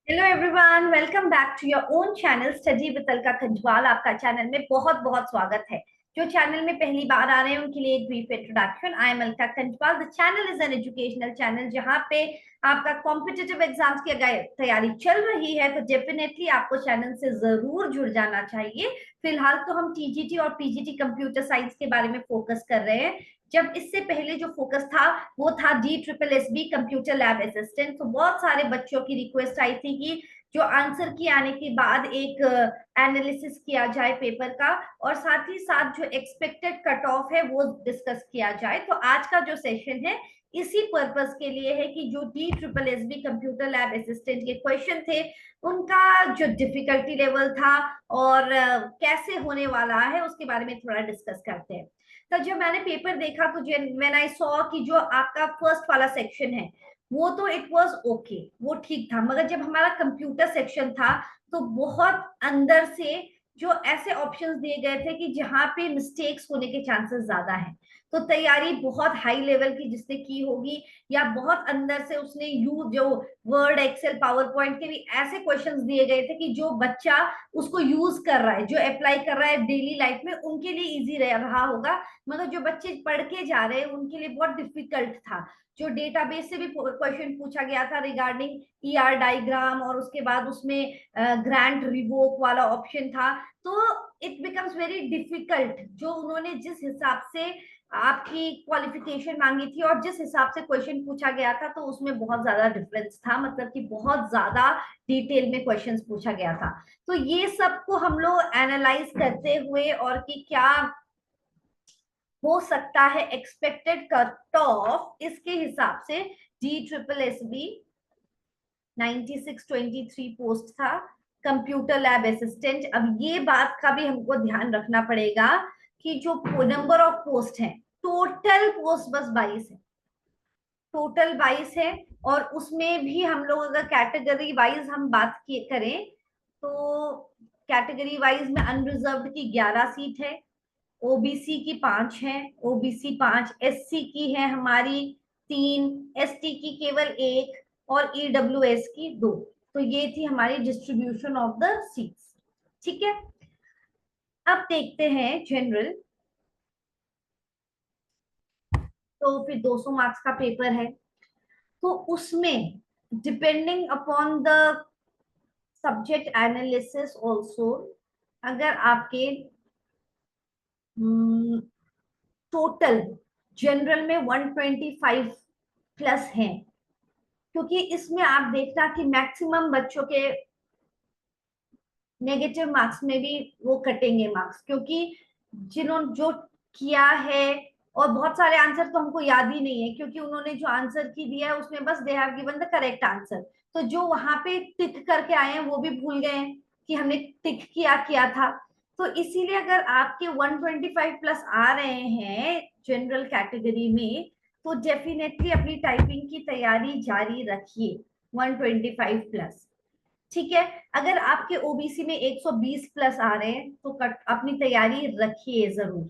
Hello everyone, welcome back to your own channel study with Alka Khanjwal. आपका channel में बहुत बहुत स्वागत है। जो चैनल में पहली बार आ रहे हैं उनके लिए एक brief introduction. I am Alka Khanjwal. The channel is an educational channel जहां पे आपका कॉम्पिटिटिव एग्जाम्स की अगर तैयारी चल रही है तो डेफिनेटली आपको चैनल से जरूर जुड़ जाना चाहिए। फिलहाल तो हम टीजीटी और पीजीटी कंप्यूटर साइंस के बारे में फोकस कर रहे हैं, जब इससे पहले जो फोकस था वो था DSSS कंप्यूटर लैब असिस्टेंट। तो बहुत सारे बच्चों की रिक्वेस्ट आई थी कि जो आंसर की आने के बाद एक एनालिसिस किया जाए पेपर का, और साथ ही साथ जो एक्सपेक्टेड कट ऑफ है वो डिस्कस किया जाए। तो आज का जो सेशन है इसी पर्पस के लिए है कि जो DSSS कंप्यूटर लैब असिस्टेंट के क्वेश्चन थे उनका जो डिफिकल्टी लेवल था और कैसे होने वाला है उसके बारे में थोड़ा डिस्कस करते हैं। तो जब मैंने पेपर देखा तो व्हेन आई सॉ कि जो आपका फर्स्ट वाला सेक्शन है वो तो इट वाज ओके, वो ठीक था, मगर जब हमारा कंप्यूटर सेक्शन था तो बहुत अंदर से जो ऐसे ऑप्शंस दिए गए थे कि जहां पे मिस्टेक्स होने के चांसेस ज्यादा हैं। तो तैयारी बहुत हाई लेवल की जिसने की होगी, या बहुत अंदर से उसने जो वर्ड एक्सेल पावर पॉइंट के भी ऐसे क्वेश्चंस दिए गए थे कि जो बच्चा उसको यूज कर रहा है, जो अप्लाई कर रहा है डेली लाइफ में, उनके लिए इजी रहा होगा। मगर जो बच्चे पढ़ के जा रहे हैं उनके लिए बहुत डिफिकल्ट था। जो डेटाबेस से भी क्वेश्चन पूछा गया था रिगार्डिंग ER डायग्राम, और उसके बाद उसमें ग्रांट रिवोक वाला ऑप्शन था। तो इट बिकम्स वेरी डिफिकल्ट। जो उन्होंने जिस हिसाब से आपकी क्वालिफिकेशन मांगी थी और जिस हिसाब से क्वेश्चन पूछा गया था तो उसमें बहुत ज्यादा डिफरेंस था, मतलब कि बहुत ज्यादा डिटेल में क्वेश्चंस पूछा गया था। तो ये सब को हम लोग एनालाइज करते हुए और कि क्या हो सकता है एक्सपेक्टेड कट ऑफ, इसके हिसाब से DSSS 9623 पोस्ट था कंप्यूटर लैब असिस्टेंट। अब ये बात का भी हमको ध्यान रखना पड़ेगा कि जो नंबर ऑफ पोस्ट है, टोटल पोस्ट बस 22 है, टोटल 22 है। और उसमें भी हम लोग अगर कैटेगरी वाइज हम बात करें तो कैटेगरी वाइज में अनरिजर्व्ड की 11 सीट है, ओबीसी की 5 है, ओबीसी 5, एससी की है हमारी 3, एसटी की केवल 1 और ईडब्ल्यूएस की 2। तो ये थी हमारी डिस्ट्रीब्यूशन ऑफ द सीट्स। ठीक है, अब देखते हैं जनरल। तो फिर 200 मार्क्स का पेपर है, तो उसमें depending upon the subject analysis also, अगर आपके टोटल जनरल में 125 प्लस हैं, क्योंकि इसमें आप देखना कि मैक्सिमम बच्चों के नेगेटिव मार्क्स में भी वो कटेंगे मार्क्स, क्योंकि जिन्होंने जो किया है, और बहुत सारे आंसर तो हमको याद ही नहीं है क्योंकि उन्होंने जो आंसर की दिया है उसमें बस they have given the correct answer. तो जो वहां पे टिक करके आए हैं वो भी भूल गए हैं कि हमने टिक किया किया था। तो इसीलिए अगर आपके 125 प्लस आ रहे हैं जनरल कैटेगरी में तो डेफिनेटली अपनी टाइपिंग की तैयारी जारी रखिए 125 प्लस। ठीक है, अगर आपके ओबीसी में 120 प्लस आ रहे हैं तो अपनी तैयारी रखिए जरूर।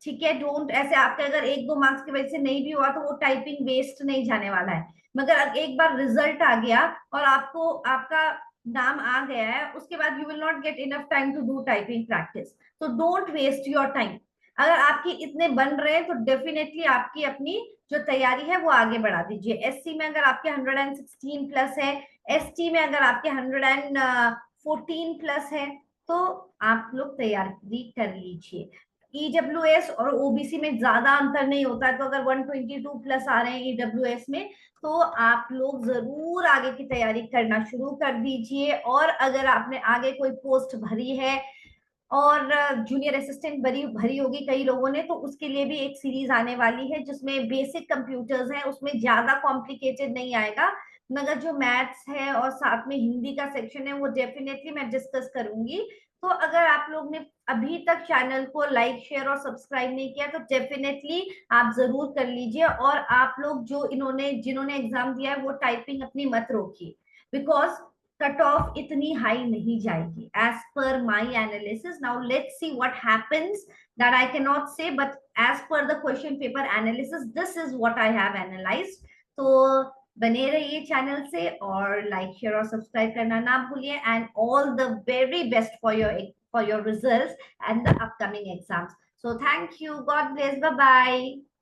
ठीक है, डोंट ऐसे आपके अगर 1-2 मार्क्स की वजह से नहीं भी हुआ तो वो टाइपिंग वेस्ट नहीं जाने वाला है। मगर एक बार रिजल्ट आ गया और आपको आपका नाम आ गया है, उसके बाद you will not get enough time to do typing practice. तो डोंट वेस्ट योर टाइम। अगर आपकी इतने बन रहे हैं तो डेफिनेटली आपकी अपनी जो तैयारी है वो आगे बढ़ा दीजिए। एससी में अगर आपके 116 प्लस है, एसटी में अगर आपके 114 प्लस है तो आप लोग तैयारी कर लीजिए। ईडब्ल्यूएस और ओबीसी में ज्यादा अंतर नहीं होता है, तो अगर 122 प्लस आ रहे हैं ईडब्ल्यूएस में तो आप लोग जरूर आगे की तैयारी करना शुरू कर दीजिए। और अगर आपने आगे कोई पोस्ट भरी है और जूनियर असिस्टेंट भरी भरी होगी कई लोगों ने, तो उसके लिए भी एक सीरीज आने वाली है जिसमें बेसिक कंप्यूटर्स हैं, उसमें ज्यादा कॉम्प्लिकेटेड नहीं आएगा, मगर जो मैथ्स है और साथ में हिंदी का सेक्शन है वो डेफिनेटली मैं डिस्कस करूंगी। तो अगर आप लोग ने अभी तक चैनल को लाइक शेयर और सब्सक्राइब नहीं किया तो डेफिनेटली आप जरूर कर लीजिए। और आप लोग जो जिन्होंने एग्जाम दिया है वो टाइपिंग अपनी मत रोकिए, बिकॉज कट ऑफ इतनी हाई नहीं जाएगी as per my analysis. Now let's see what happens, that I cannot say, but as per the question paper analysis this is what I have analysed. तो बने रहिए channel से और like share और subscribe करना ना भूलिए and all the very best for your results and the upcoming exams. So thank you. God bless. Bye bye.